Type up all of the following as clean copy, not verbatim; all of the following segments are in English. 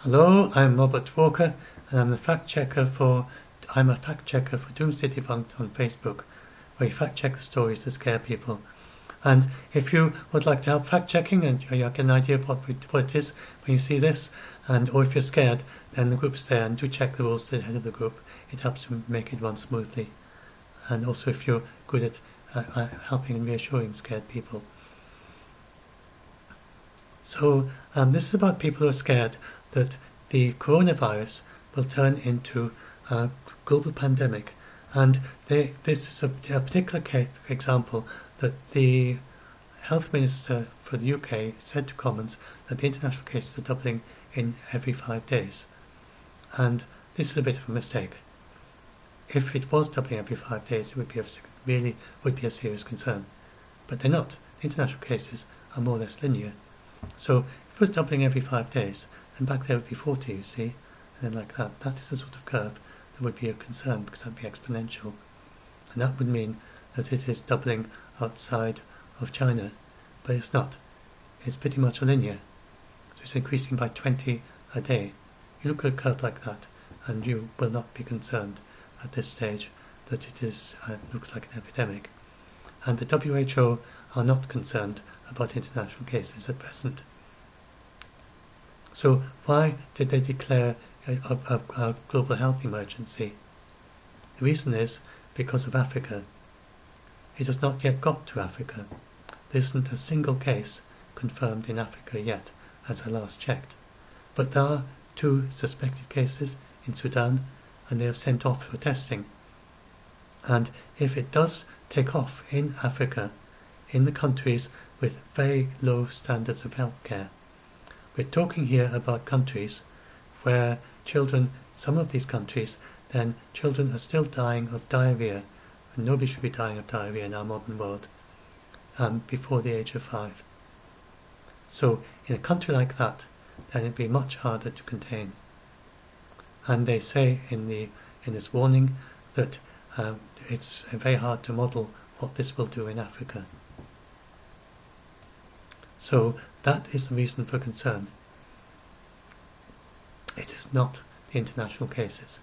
Hello, I'm Robert Walker, and I'm a fact checker for Doomsday Debunked on Facebook, where you fact check the stories that scare people. And if you would like to help fact checking and you get an idea of what it is when you see this, or if you're scared, then the group's there, and do check the rules to the head of the group. It helps to make it run smoothly. And also if you're good at helping and reassuring scared people. So this is about people who are scared that the coronavirus will turn into a global pandemic. And this is a particular example that the health minister for the UK said to Commons that the international cases are doubling in every 5 days. And this is a bit of a mistake. If it was doubling every 5 days, it would be a serious concern. But they're not. The international cases are more or less linear. So if it was doubling every 5 days, and back there would be 40, you see, and then like that. That is the sort of curve that would be a concern, because that would be exponential. And that would mean that it is doubling outside of China. But it's not. It's pretty much a linear. So it's increasing by 20 a day. You look at a curve like that, and you will not be concerned at this stage that it looks like an epidemic. And the WHO are not concerned about international cases at present. So why did they declare a global health emergency? The reason is because of Africa. It has not yet got to Africa. There isn't a single case confirmed in Africa yet, as I last checked. But there are 2 suspected cases in Sudan, and they have sent off for testing. And if it does take off in Africa, in the countries with very low standards of healthcare, we're talking here about countries where some of these countries, then children are still dying of diarrhea, and nobody should be dying of diarrhea in our modern world, before the age of 5. So in a country like that, then it'd be much harder to contain. And they say in this warning that it's very hard to model what this will do in Africa. So that is the reason for concern. It is not the international cases.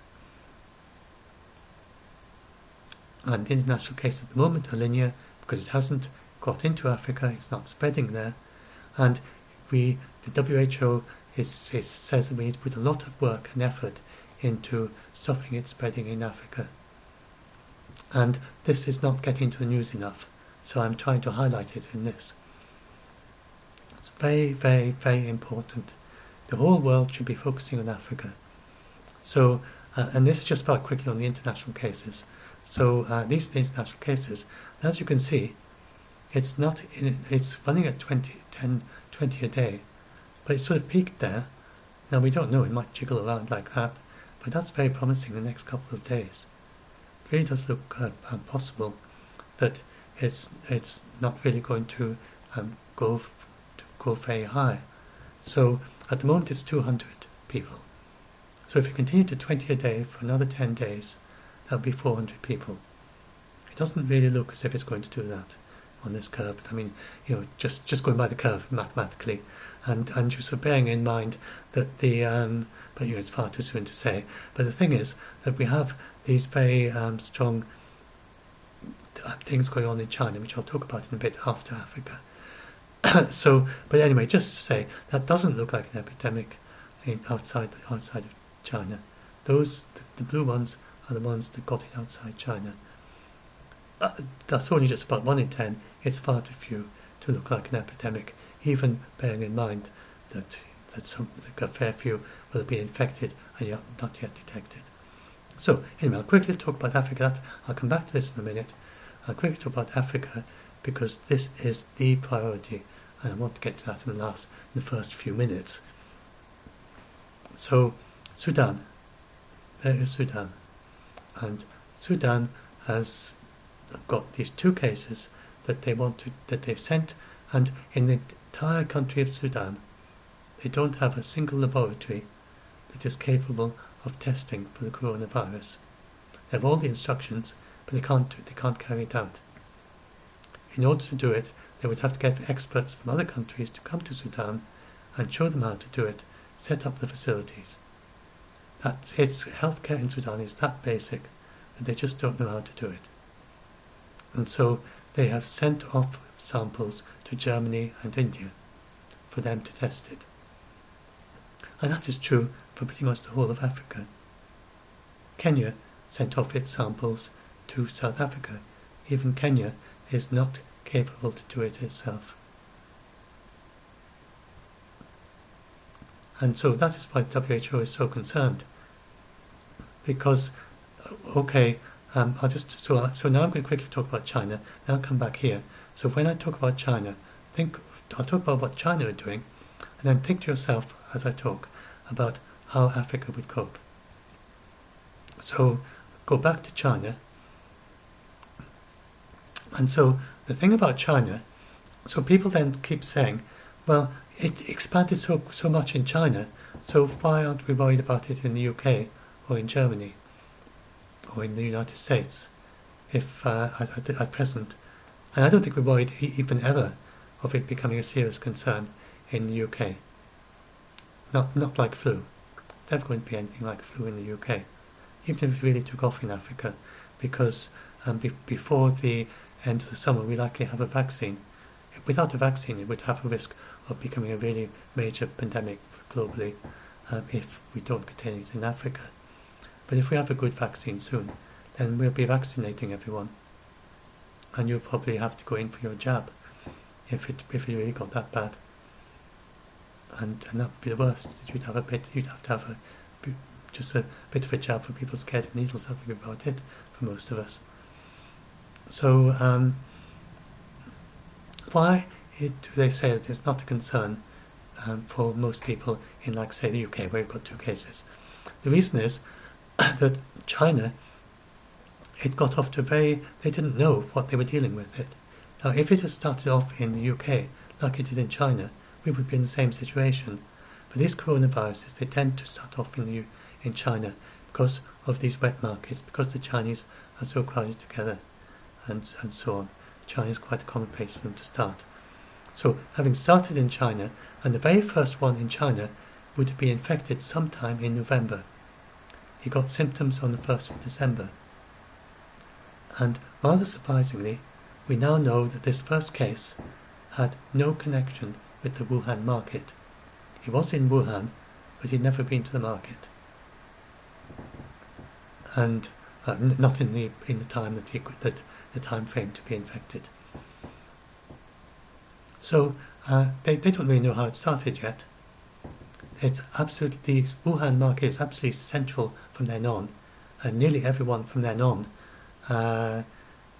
And the international cases at the moment are linear because it hasn't got into Africa, it's not spreading there. And the WHO says that we need to put a lot of work and effort into stopping it spreading in Africa. And this is not getting to the news enough, so I'm trying to highlight it in this. It's very, very, very important. The whole world should be focusing on Africa. So, and this is just about quickly on the international cases. So these are the international cases. And as you can see, it's running at 20 a day, but it's sort of peaked there. Now we don't know, it might jiggle around like that, but that's very promising in the next couple of days. It really does look possible that it's not really going to go very high. So at the moment it's 200 people. So if you continue to 20 a day for another 10 days, that would be 400 people. It doesn't really look as if it's going to do that on this curve. I mean, just going by the curve mathematically, and just bearing in mind that but it's far too soon to say. But the thing is that we have these very strong things going on in China, which I'll talk about in a bit after Africa. So, but anyway, just to say that doesn't look like an epidemic outside of China. The blue ones are the ones that got it outside China. That's only just about 1 in 10. It's far too few to look like an epidemic, even bearing in mind that a fair few will be infected and not yet detected. So anyway, I'll quickly talk about Africa. I'll come back to this in a minute. I'll quickly talk about Africa because this is the priority, and I want to get to that in the first few minutes. So Sudan. There is Sudan. And Sudan has got these 2 cases that they've sent, and in the entire country of Sudan, they don't have a single laboratory that is capable of testing for the coronavirus. They have all the instructions, but they can't carry it out. In order to do it, they would have to get experts from other countries to come to Sudan and show them how to do it, set up the facilities. Its healthcare in Sudan is that basic that they just don't know how to do it. And so they have sent off samples to Germany and India for them to test it. And that is true for pretty much the whole of Africa. Kenya sent off its samples to South Africa. Even Kenya is not capable to do it itself. And so that is why the WHO is so concerned. Because, so now I'm going to quickly talk about China, then I'll come back here. So when I talk about China, I'll talk about what China are doing, and then think to yourself as I talk about how Africa would cope. So go back to China. And so the thing about China, so people then keep saying, well, it expanded so much in China, so why aren't we worried about it in the UK or in Germany or in the United States if at present? And I don't think we're worried even ever of it becoming a serious concern in the UK. Not like flu. It's never going to be anything like flu in the UK, even if it really took off in Africa, because before the end of the summer we likely have a vaccine. Without a vaccine it would have a risk of becoming a really major pandemic globally if we don't contain it in Africa. But if we have a good vaccine soon, then we'll be vaccinating everyone. And you'll probably have to go in for your jab if it really got that bad. And that would be the worst. You'd have to have just a bit of a jab for people scared of needles. That would be about it for most of us. So why do they say that it's not a concern for most people in, like, say, the UK, where we've got 2 cases? The reason is that China, it got off to they didn't know what they were dealing with it. Now, if it had started off in the UK, like it did in China, we would be in the same situation. For these coronaviruses, they tend to start off in China because of these wet markets, because the Chinese are so crowded together, and so on. China is quite a common place for them to start. So, having started in China, and the very first one in China would be infected sometime in November. He got symptoms on the 1st of December. And rather surprisingly, we now know that this first case had no connection with the Wuhan market. He was in Wuhan, but he'd never been to the market. And not in the time that the time frame to be infected. So they don't really know how it started yet. It's absolutely, Wuhan market is absolutely central from then on, and nearly everyone from then on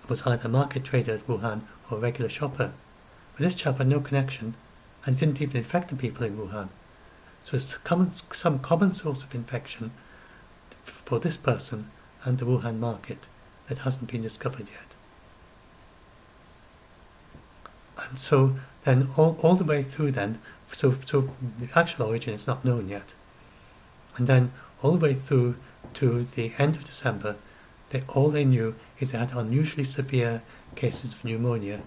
was either a market trader at Wuhan or a regular shopper. But this chap had no connection, and didn't even infect the people in Wuhan. So it's some common source of infection for this person and the Wuhan market that hasn't been discovered yet. And so then all the way through then, so the actual origin is not known yet. And then all the way through to the end of December, all they knew is they had unusually severe cases of pneumonia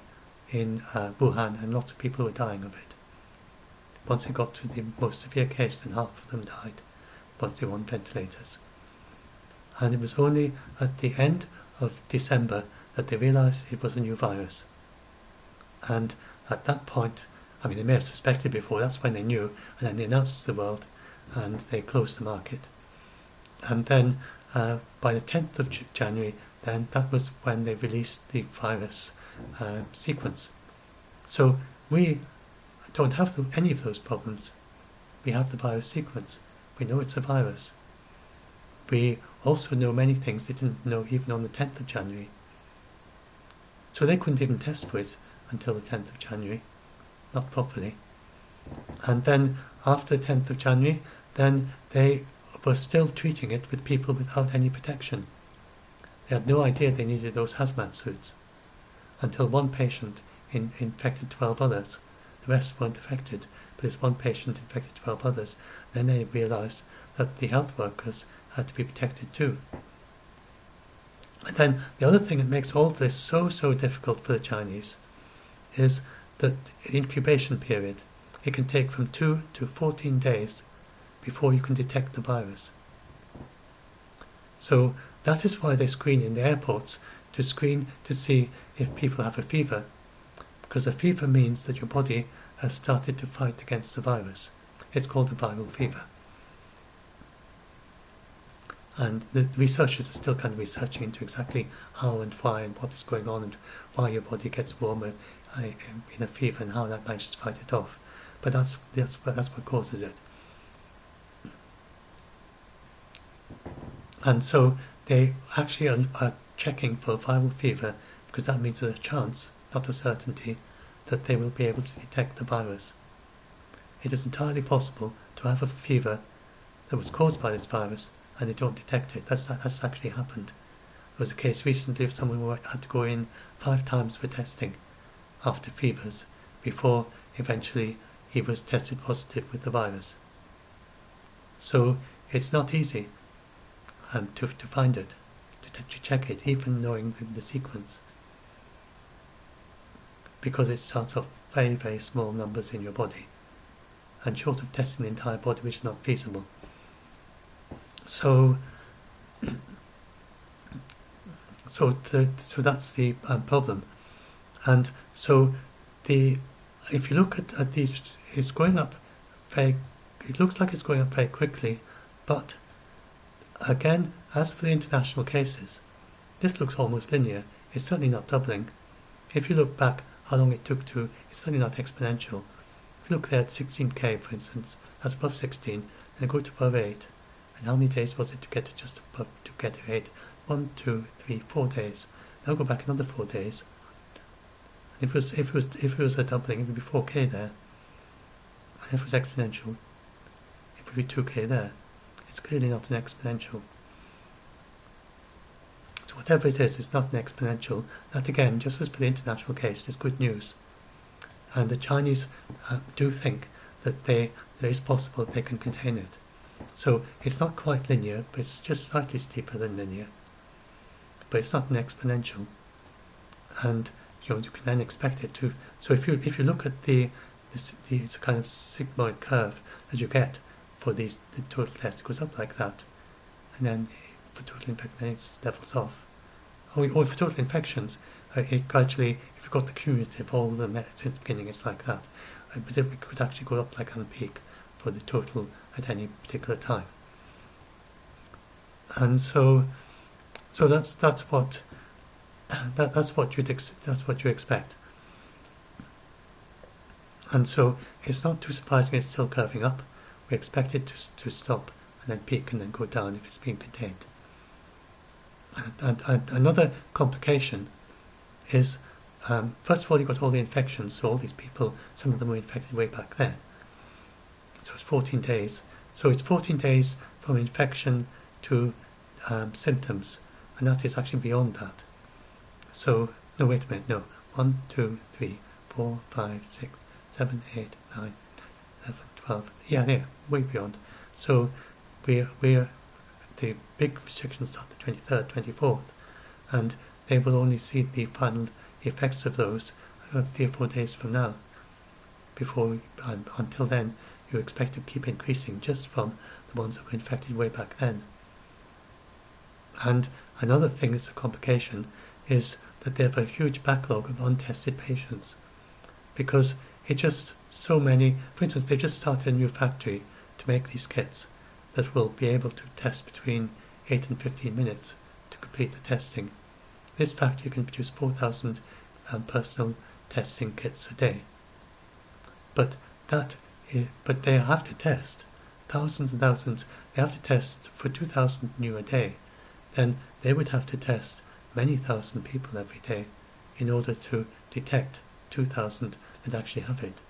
in Wuhan, and lots of people were dying of it. Once it got to the most severe case, then half of them died once they were on ventilators. And it was only at the end of December that they realised it was a new virus. And at that point, I mean, they may have suspected before, that's when they knew, and then they announced to the world, and they closed the market. And then by the 10th of January, then that was when they released the virus sequence. So we don't have any of those problems. We have the virus sequence. We know it's a virus. We also know many things they didn't know even on the 10th of January. So they couldn't even test for it until the 10th of January, not properly. And then after the 10th of January, then they were still treating it with people without any protection. They had no idea they needed those hazmat suits until one patient infected 12 others. The rest weren't affected, but this one patient infected 12 others. Then they realised that the health workers had to be protected too. And then the other thing that makes all of this so difficult for the Chinese is that the incubation period. It can take from 2 to 14 days before you can detect the virus. So that is why they screen in the airports, to screen to see if people have a fever, because a fever means that your body has started to fight against the virus. It's called a viral fever. And the researchers are still kind of researching into exactly how and why and what is going on and why your body gets warmer in a fever and how that manages to fight it off. But that's what causes it. And so they actually are checking for viral fever, because that means there's a chance, not a certainty, that they will be able to detect the virus. It is entirely possible to have a fever that was caused by this virus and they don't detect it. That's actually happened. There was a case recently of someone who had to go in 5 times for testing after fevers before eventually he was tested positive with the virus. So it's not easy to find it, to check it, even knowing the sequence, because it starts off very, very small numbers in your body, and short of testing the entire body, which is not feasible. So that's the problem. And so if you look at these, it's going up it looks like it's going up very quickly, but again, as for the international cases, this looks almost linear. It's certainly not doubling. If you look back how long it took to, it's certainly not exponential. If you look there at 16k, for instance, that's above 16, and go to above 8, and how many days was it to get to just above, to get to 8? 1, 2, 3, 4 days. Now go back another 4 days. And if it was a doubling, it would be 4k there. And if it was exponential, it would be 2k there. It's clearly not an exponential. So whatever it is, it's not an exponential. That again, just as for the international case, is good news. And the Chinese do think that it is possible that they can contain it. So it's not quite linear, but it's just slightly steeper than linear. But it's not an exponential. And you can then expect it to. So if you look at it's a kind of sigmoid curve that you get for the total test, it goes up like that, and then for total infection, then it levels off. Or for total infections, it gradually, if you've got the cumulative, all the since the beginning, it's like that. But it could actually go up like on a peak for the total at any particular time. And so that's what you expect. And so it's not too surprising it's still curving up. We expect it to stop and then peak and then go down if it's being contained. And another complication is, first of all, you've got all the infections. So all these people, some of them were infected way back then. So it's 14 days. So it's 14 days from infection to symptoms. And that is actually beyond that. So, no, wait a minute, no. 1, 2, 3, 4, 5, 6, 7, 8, 9, 11, 12. Yeah, way beyond. So we're the big restrictions start the 23rd, 24th, and they will only see the final effects of those 3 or 4 days from now. Until then, you expect to keep increasing just from the ones that were infected way back then. And another thing that's a complication is that they have a huge backlog of untested patients, because it's just so many. For instance, they just started a new factory to make these kits that will be able to test between 8 and 15 minutes to complete the testing. This factory can produce 4,000 personal testing kits a day. But they have to test thousands and thousands. They have to test for 2,000 new a day. Then they would have to test many thousand people every day in order to detect 2,000 that actually have it.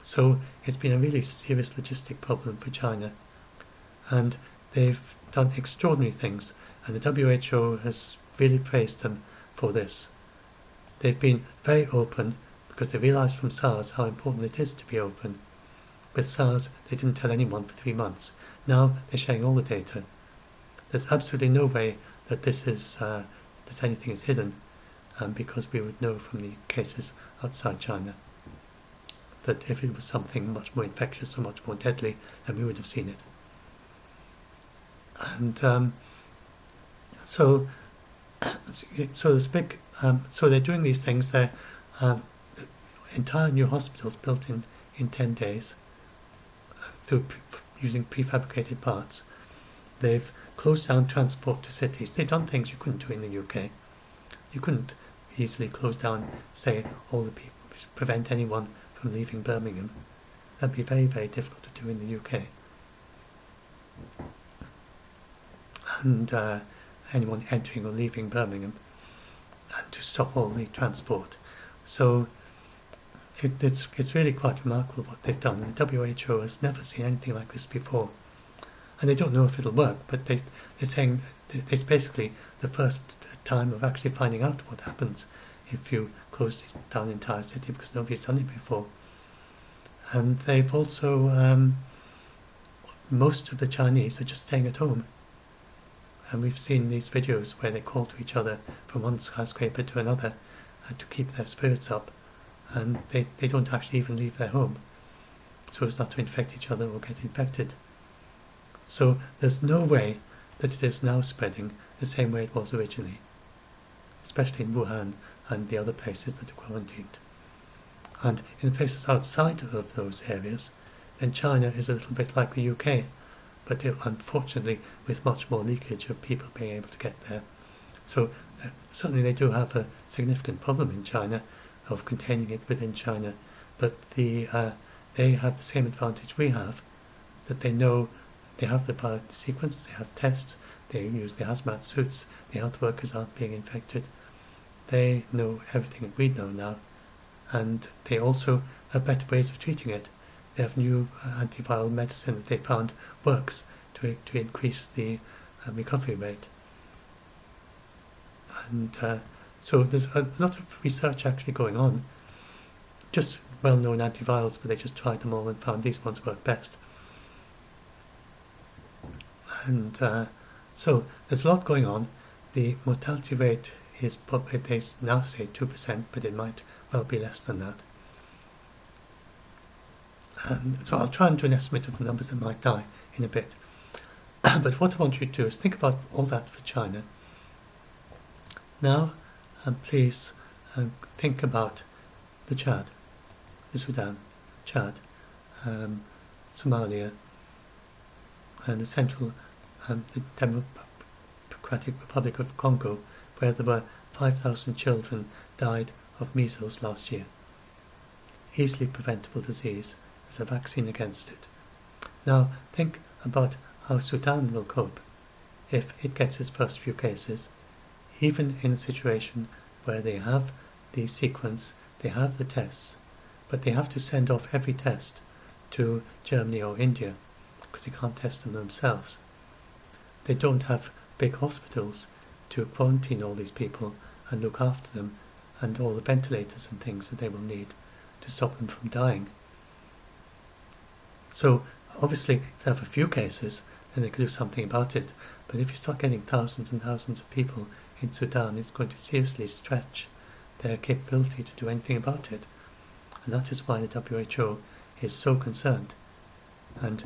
So it's been a really serious logistic problem for China, and they've done extraordinary things, and the WHO has really praised them for this. They've been very open because they realised from SARS how important it is to be open. With SARS, they didn't tell anyone for 3 months. Now they're sharing all the data. There's absolutely no way that that anything is hidden, because we would know from the cases outside China that if it was something much more infectious or much more deadly, then we would have seen it. And so this big, so they're doing these things. They're entire new hospitals built in 10 days through using prefabricated parts. They've closed down transport to cities. They've done things you couldn't do in the UK. You couldn't easily close down, say, all the people, prevent anyone from leaving Birmingham. That'd be very, very difficult to do in the UK. And anyone entering or leaving Birmingham, and to stop all the transport. So it's really quite remarkable what they've done. And the WHO has never seen anything like this before. And they don't know if it'll work, but they're saying it's basically the first time of actually finding out what happens if you close down an entire city, because nobody's done it before. And they've also, most of the Chinese are just staying at home. And we've seen these videos where they call to each other from one skyscraper to another to keep their spirits up. And they don't actually even leave their home so as not to infect each other or get infected. So there's no way that it is now spreading the same way it was originally, especially in Wuhan and the other places that are quarantined. And in the places outside of those areas, then China is a little bit like the UK, but unfortunately with much more leakage of people being able to get there. So certainly they do have a significant problem in China of containing it within China, but they have the same advantage we have, that they know they have the sequence, they have tests, they use the hazmat suits, the health workers aren't being infected. They know everything that we know now, and they also have better ways of treating it. They have new antiviral medicine that they found works to increase the recovery rate. And so there's a lot of research actually going on, just well-known antivirals, but they just tried them all and found these ones work best. And so there's a lot going on. The mortality rate is probably, they now say 2%, but it might well be less than that. And so I'll try and do an estimate of the numbers that might die in a bit. But what I want you to do is think about all that for China. Now, please think about the Chad, the Sudan, Chad, Somalia, and the Central, the Democratic Republic of Congo, where there were 5,000 children died of measles last year. Easily preventable disease. There's a vaccine against it. Now think about how Sudan will cope if it gets its first few cases, even in a situation where they have the sequence, they have the tests, but they have to send off every test to Germany or India because they can't test them themselves. They don't have big hospitals to quarantine all these people and look after them, and all the ventilators and things that they will need to stop them from dying. So obviously if they have a few cases, then they could do something about it, but if you start getting thousands and thousands of people in Sudan, it's going to seriously stretch their capability to do anything about it. And that is why the WHO is so concerned. And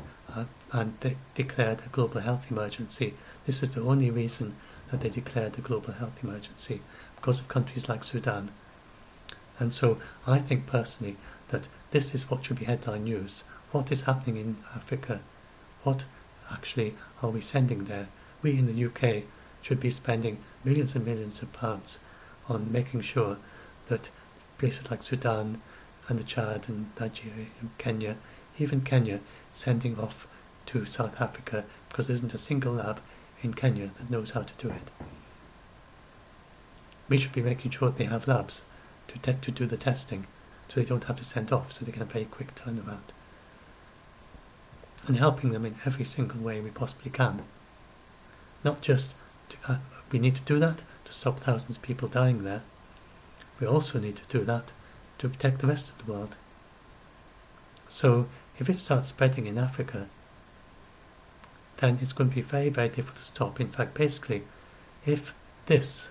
they declared a global health emergency. This is the only reason that they declared a global health emergency, because of countries like Sudan. And so I think personally that this is what should be headline news. What is happening in Africa? What actually are we sending there? We in the UK should be spending millions and millions of pounds on making sure that places like Sudan and the Chad and Nigeria and Kenya, even Kenya, sending off to South Africa, because there isn't a single lab in Kenya that knows how to do it. We should be making sure that they have labs to do the testing, so they don't have to send off, so they can have a very quick turnaround. And helping them in every single way we possibly can. Not just, we need to do that to stop thousands of people dying there. We also need to do that to protect the rest of the world. So if it starts spreading in Africa, then it's going to be very, very difficult to stop. In fact, basically, if this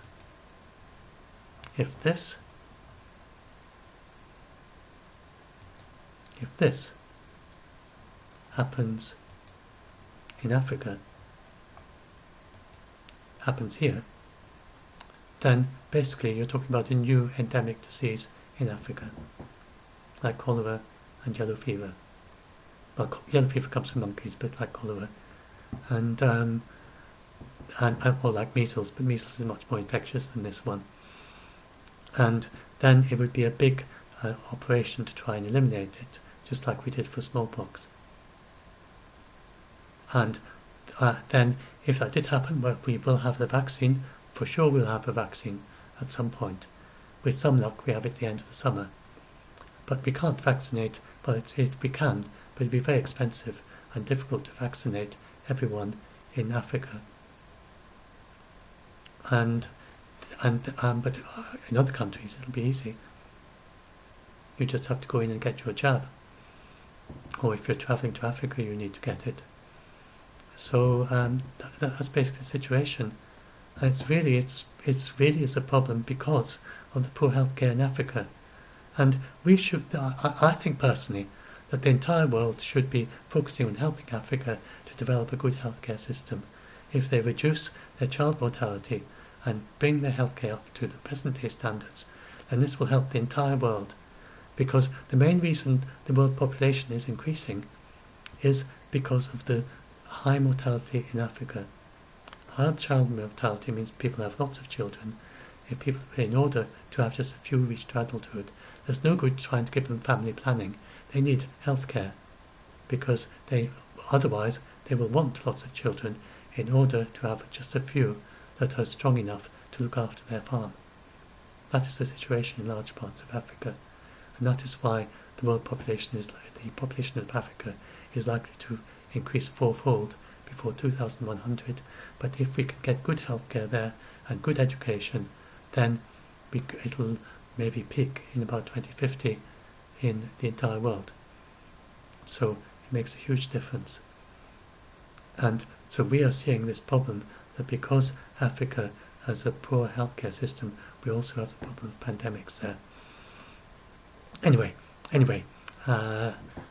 if this happens in Africa, happens here, then basically you're talking about a new endemic disease in Africa, like cholera and yellow fever. Well, yellow fever comes from monkeys, but like cholera, and or like measles, but measles is much more infectious than this one. And then it would be a big operation to try and eliminate it, just like we did for smallpox. And then if that did happen, well, we will have the vaccine. For sure we'll have a vaccine at some point. With some luck, we have it at the end of the summer. But we can't vaccinate, well, we can, but it'd be very expensive and difficult to vaccinate everyone in Africa. But in other countries it'll be easy. You just have to go in and get your jab. Or if you're travelling to Africa, you need to get it. So that's basically the situation. And it's really is a problem because of the poor healthcare in Africa. And we should, I think personally, that the entire world should be focusing on helping Africa to develop a good healthcare system. If they reduce their child mortality and bring their healthcare up to the present day standards, then this will help the entire world. Because the main reason the world population is increasing is because of the high mortality in Africa. High child mortality means people have lots of children. In order to have just a few reach to adulthood, there's no good trying to give them family planning. They need healthcare because otherwise they will want lots of children in order to have just a few that are strong enough to look after their farm. That is the situation in large parts of Africa, and that is why the population of Africa is likely to increase fourfold before 2100. But if we can get good healthcare there and good education, then it'll maybe peak in about 2050 in the entire world. So it makes a huge difference. And so we are seeing this problem that because Africa has a poor healthcare system, we also have the problem of pandemics there. Anyway,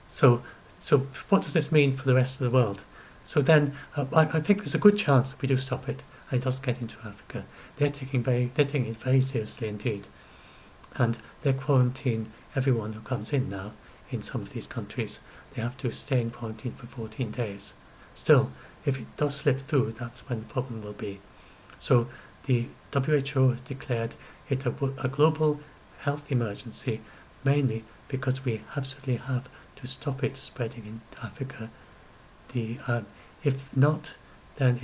so what does this mean for the rest of the world? So then I think there's a good chance that we do stop it and it doesn't get into Africa. They're taking it very seriously indeed. And they quarantine everyone who comes in now in some of these countries. They have to stay in quarantine for 14 days. Still, if it does slip through, that's when the problem will be. So the WHO has declared it a global health emergency, mainly because we absolutely have to stop it spreading in Africa. If not, then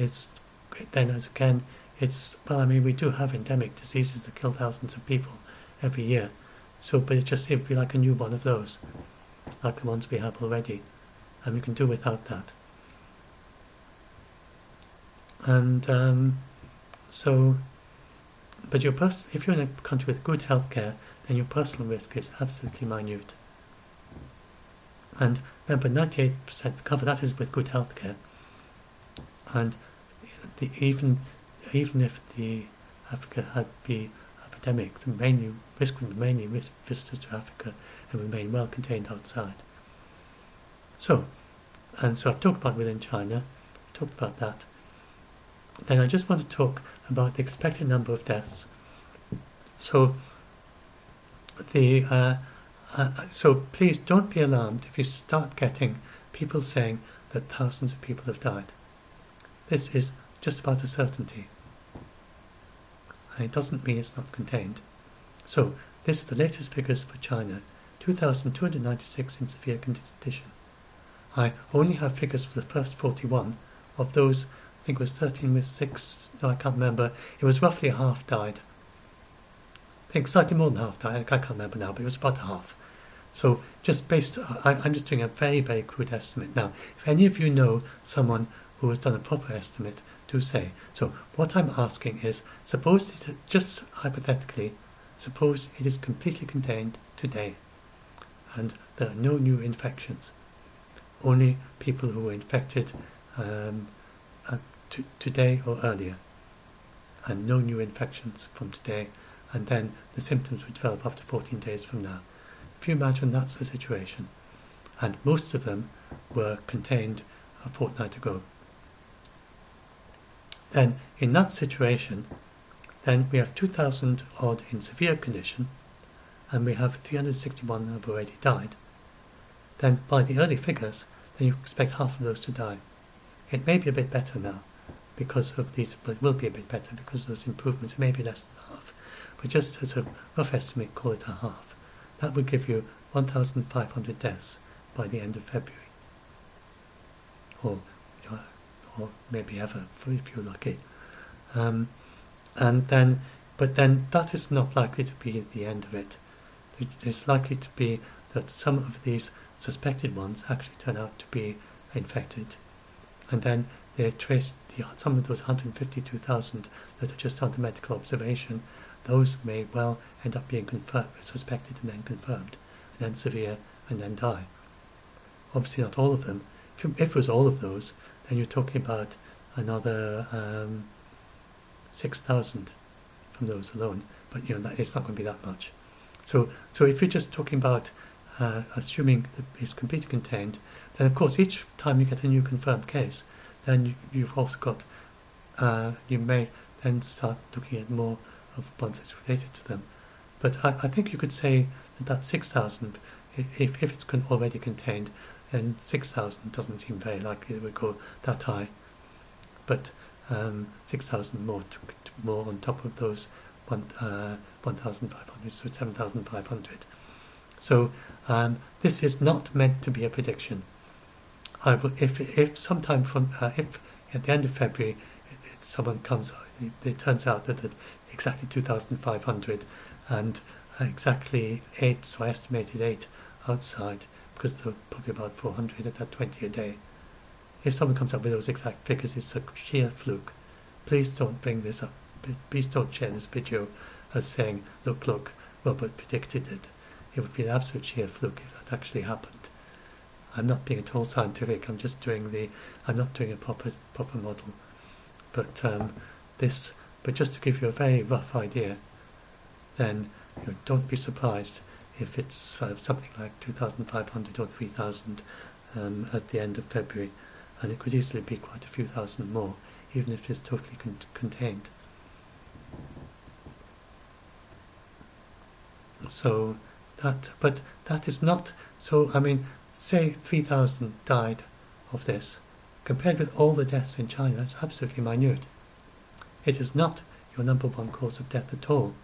we do have endemic diseases that kill thousands of people every year. So, but it'd be like a new one of those, like the ones we have already, and we can do without that. And but if you're in a country with good healthcare, then your personal risk is absolutely minute. And remember, 98% recover. That is with good healthcare. And even if the Africa had the epidemic, the risk would mainly visitors to Africa and remain well contained outside. So I've talked about within China. Talked about that. Then I just want to talk about the expected number of deaths. So so please don't be alarmed if you start getting people saying that thousands of people have died. This is just about a certainty. And it doesn't mean it's not contained. So this is the latest figures for China, 2,296 in severe condition. I only have figures for the first 41 of those. I think it was 13 with 6, no, I can't remember. It was roughly half died. I think slightly more than half died, I can't remember now, but it was about half. So I'm just doing a very, very crude estimate. Now, if any of you know someone who has done a proper estimate, do say. So what I'm asking is, just hypothetically, suppose it is completely contained today, and there are no new infections. Only people who were infected today or earlier, and no new infections from today, and then the symptoms would develop after 14 days from now. If you imagine that's the situation, and most of them were contained a fortnight ago. Then, in that situation, then we have 2,000 odd in severe condition, and we have 361 have already died. Then, by the early figures, then you expect half of those to die. It may be a bit better now, because of these, but it will be a bit better because of those improvements. It may be less than half, but just as a rough estimate, call it a half. That would give you 1,500 deaths by the end of February, or maybe ever, if you're lucky. But then that is not likely to be the end of it. It's likely to be that some of these suspected ones actually turn out to be infected, and then they traced some of those 152,000 that are just under medical observation. Those may well end up being suspected and then confirmed, and then severe, and then die. Obviously not all of them. If it was all of those, then you're talking about another 6,000 from those alone. But it's not going to be that much. So if you're just talking about assuming that it's completely contained, then of course each time you get a new confirmed case, then you've also got, you may then start looking at more of ones that's related to them. But I think you could say that 6,000, if it's already contained, then 6,000 doesn't seem very likely it would go that high. But 6,000 more on top of those 1,500, so 7,500. So this is not meant to be a prediction. If sometime if at the end of February someone comes, it turns out that exactly 2,500 and exactly 8, so I estimated 8 outside, because there are probably about 400 at that 20 a day. If someone comes up with those exact figures, it's a sheer fluke. Please don't bring this up. Please don't share this video as saying, look, Robert predicted it. It would be an absolute sheer fluke if that actually happened. I'm not being at all scientific. I'm not doing a proper model. But just to give you a very rough idea, then don't be surprised if it's something like 2,500 or 3,000 at the end of February, and it could easily be quite a few thousand more, even if it's totally contained. So that is not, so I mean, say 3,000 died of this, compared with all the deaths in China, that's absolutely minute. It is not your number one cause of death at all.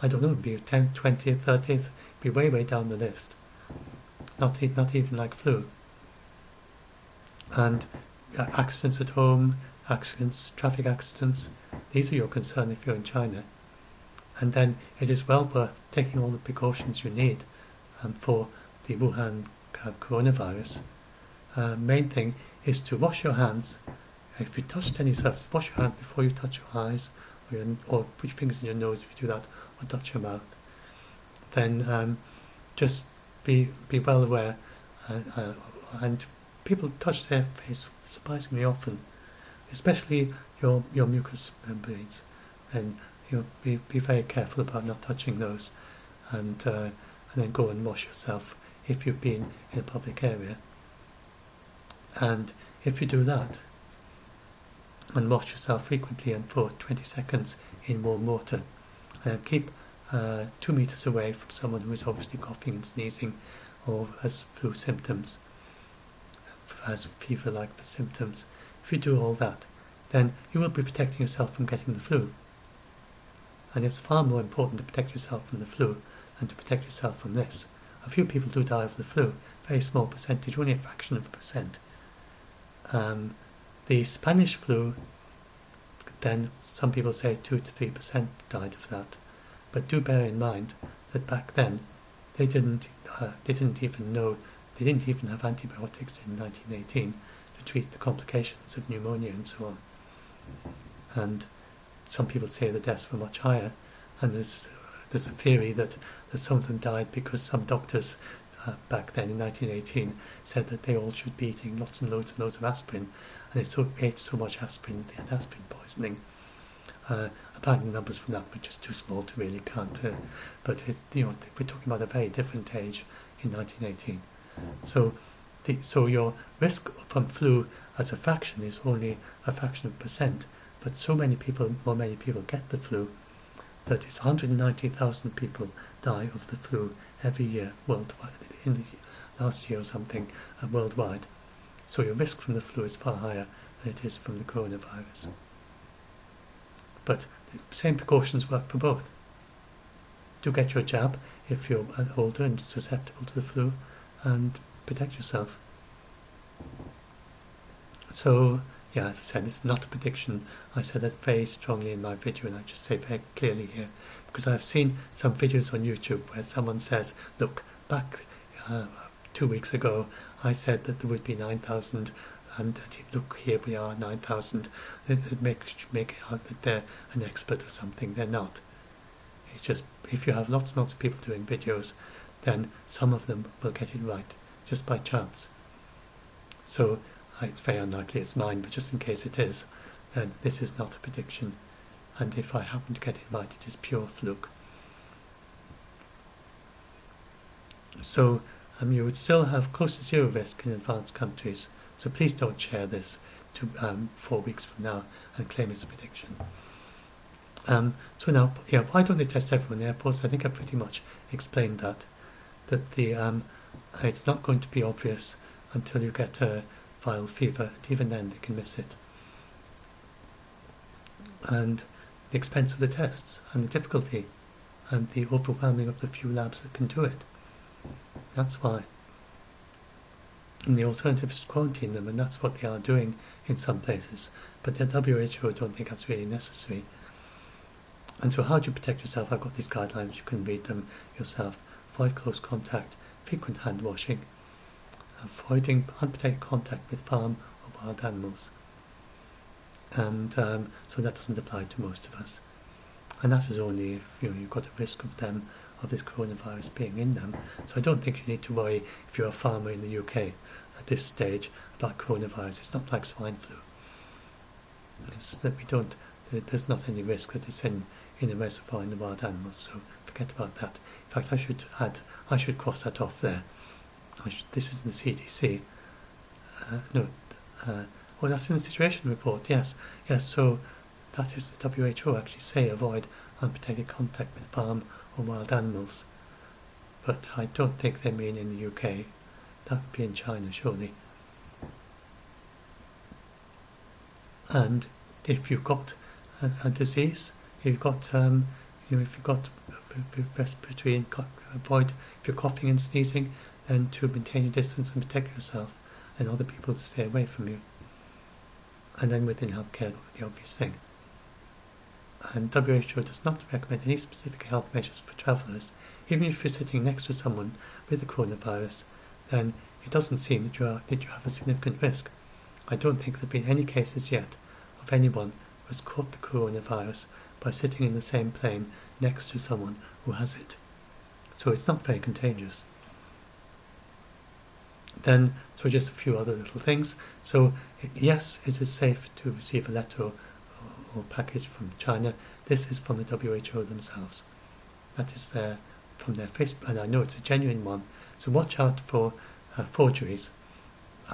I don't know, it would be 10th, 20th, 30th, be way down the list. Not even like flu. And accidents at home, traffic accidents, these are your concern if you're in China. And then it is well worth taking all the precautions you need for the Wuhan coronavirus. Main thing is to wash your hands. If you touched any surface, wash your hands before you touch your eyes, or put your fingers in your nose if you do that, or touch your mouth. Then just be well aware, and people touch their face surprisingly often, especially your mucous membranes. And be very careful about not touching those, and then go and wash yourself if you've been in a public area. And if you do that, and wash yourself frequently and for 20 seconds in warm water, and keep 2 meters away from someone who is obviously coughing and sneezing, or has flu symptoms, has fever-like symptoms. If you do all that, then you will be protecting yourself from getting the flu. And it's far more important to protect yourself from the flu than to protect yourself from this. A few people do die of the flu, very small percentage, only a fraction of a percent. The Spanish flu, then some people say 2 to 3% died of that. But do bear in mind that back then they didn't even have antibiotics in 1918 to treat the complications of pneumonia and so on. And some people say the deaths were much higher, and there's a theory that some of them died because some doctors back then in 1918 said that they all should be eating lots and loads of aspirin, and they ate so much aspirin that they had aspirin poisoning. Apparently the numbers from that were just too small to really count, but we're talking about a very different age in 1918. So, so your risk from flu as a fraction is only a fraction of a percent, but many people get the flu that is 190,000 people die of the flu every year worldwide, in the last year or something, worldwide. So your risk from the flu is far higher than it is from the coronavirus. But the same precautions work for both. Do get your jab if you're older and susceptible to the flu, and protect yourself. So, yeah, as I said, it's not a prediction. I said that very strongly in my video, and I just say very clearly here, because I've seen some videos on YouTube where someone says, look, back 2 weeks ago, I said that there would be 9,000, and look, here we are, 9,000. It make it out that they're an expert or something. They're not. It's just, if you have lots and lots of people doing videos, then some of them will get it right, just by chance. So, it's very unlikely it's mine, but just in case it is, then this is not a prediction. And if I happen to get it right, it is pure fluke. So, you would still have close to zero risk in advanced countries. So please don't share this to 4 weeks from now and claim it's a prediction. So now, yeah, why don't they test everyone in airports? I think I pretty much explained that. That the it's not going to be obvious until you get a viral fever, and even then they can miss it. And the expense of the tests, and the difficulty, and the overwhelming of the few labs that can do it. That's why. And the alternative is to quarantine them, and that's what they are doing in some places. But the WHO don't think that's really necessary. And so how do you protect yourself? I've got these guidelines, you can read them yourself. Avoid close contact, frequent hand washing, avoiding unprotected contact with farm or wild animals. And so that doesn't apply to most of us. And that is only if you've got a risk of this coronavirus being in them. So I don't think you need to worry if you're a farmer in the UK at this stage about coronavirus. It's not like swine flu. It's that there's not any risk that it's in a reservoir in the wild animals, so forget about that. In fact, I should cross that off there. This is in the CDC. That's in the situation report, yes. So that is the WHO actually say avoid unprotected contact with farm or wild animals. But I don't think they mean in the UK. That would be in China, surely. And if you've got a disease, if you've got respiratory, avoid, if you're coughing and sneezing, then to maintain your distance and protect yourself and other people to stay away from you. And then within healthcare, the obvious thing. And WHO does not recommend any specific health measures for travellers. Even if you're sitting next to someone with the coronavirus, then it doesn't seem that you have a significant risk. I don't think there have been any cases yet of anyone who has caught the coronavirus by sitting in the same plane next to someone who has it. So it's not very contagious. Then, so just a few other little things. So, yes, it is safe to receive a letter or package from China. This is from the WHO themselves. That is from their Facebook, and I know it's a genuine one. So watch out for forgeries.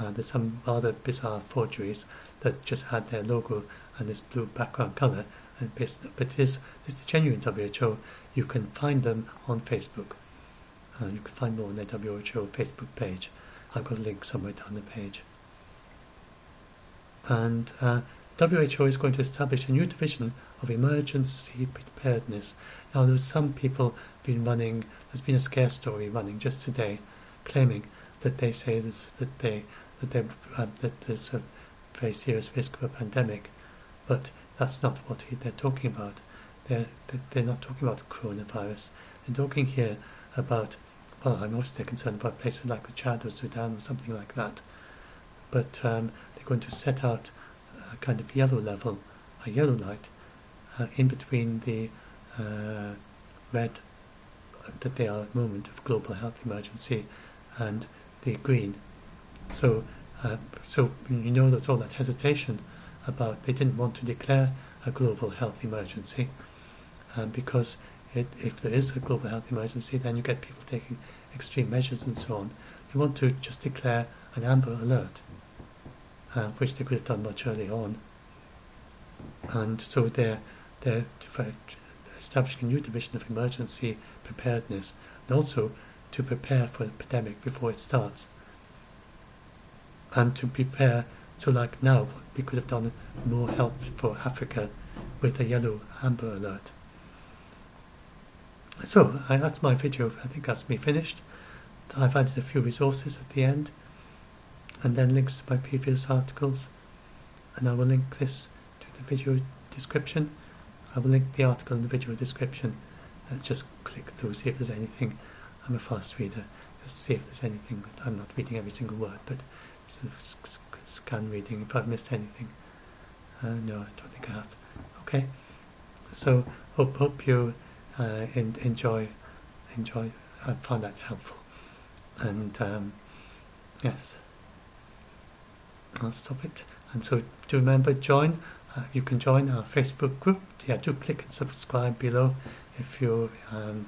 There's some rather bizarre forgeries that just had their logo and this blue background colour. But this is the genuine WHO. You can find them on Facebook. You can find more on their WHO Facebook page. I've got a link somewhere down the page. And WHO is going to establish a new division of emergency preparedness. Now, there's some people there's been a scare story running just today, claiming that they say that there's a very serious risk of a pandemic, but that's not what they're talking about. They're not talking about the coronavirus. They're talking here about, well, I'm obviously concerned about places like the Chad or Sudan or something like that, but they're going to set out a kind of yellow light, in between the red, that they are at the moment of global health emergency, and the green. So there's all that hesitation about they didn't want to declare a global health emergency, because if there is a global health emergency, then you get people taking extreme measures and so on. they want to just declare an amber alert, which they could have done much earlier on. And so they're establishing a new division of emergency preparedness, and also to prepare for an epidemic before it starts. And to prepare, so like now, we could have done more help for Africa with a yellow amber alert. So that's my video. I think that's me finished. I've added a few resources at the end, and then links to my previous articles, and I will link this to the video description. I will link the article in the video description. Just click through, see if there's anything. I'm a fast reader. Just see if there's anything that I'm not reading every single word, but sort of scan reading if I've missed anything. No, I don't think I have. Okay. So hope you enjoy. I found that helpful. And yes, I'll stop it. And so do remember, join. You can join our Facebook group. Yeah, do click and subscribe below if you want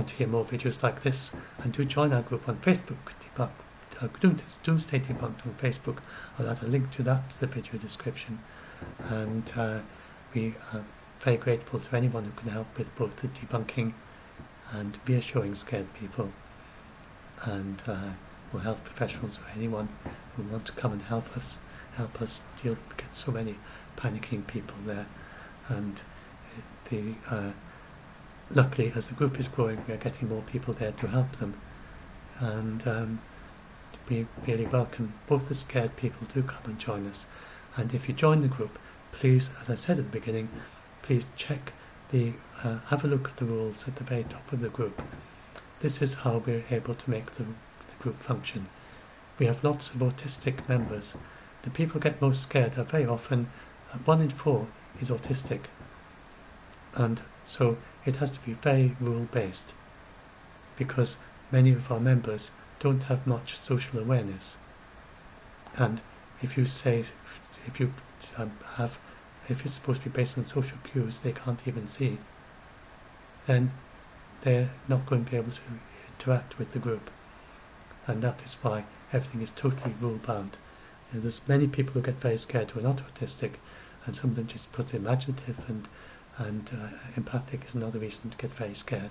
to hear more videos like this. And do join our group on Facebook, Doomsday Debunked on Facebook. I'll add a link to that to the video description. And we are very grateful to anyone who can help with both the debunking and reassuring scared people, and or health professionals or anyone who want to come and help us deal. We get so many panicking people there, and luckily, as the group is growing, we are getting more people there to help them, and we really welcome both the scared people to come and join us. And if you join the group, please, as I said at the beginning, please check have a look at the rules at the very top of the group. This is how we're able to make the group function. We have lots of autistic members. The people who get most scared are very often, 1 in 4 is autistic. And so it has to be very rule-based, because many of our members don't have much social awareness. And if you say, if it's supposed to be based on social cues they can't even see, then they're not going to be able to interact with the group. And that is why everything is totally rule-bound. There's many people who get very scared who are not autistic, and some of them just put imaginative and empathic is another reason to get very scared.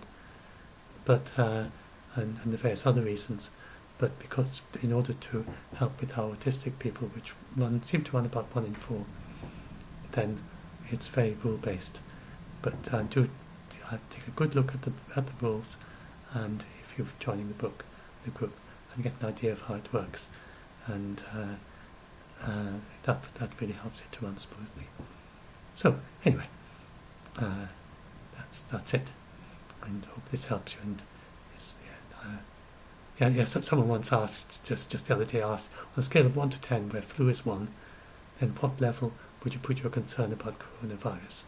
But and the various other reasons. But because in order to help with our autistic people, which seem to run about 1 in 4, then it's very rule-based. But do take a good look at the rules, and if you're joining the group, and get an idea of how it works, and that really helps it to run smoothly. So anyway, that's it, and hope this helps you. And so someone once asked, just the other day asked, on a scale of 1 to 10, where flu is 1, then what level would you put your concern about coronavirus?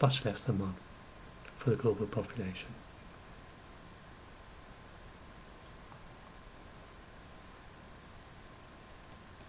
Much less than 1 for the global population.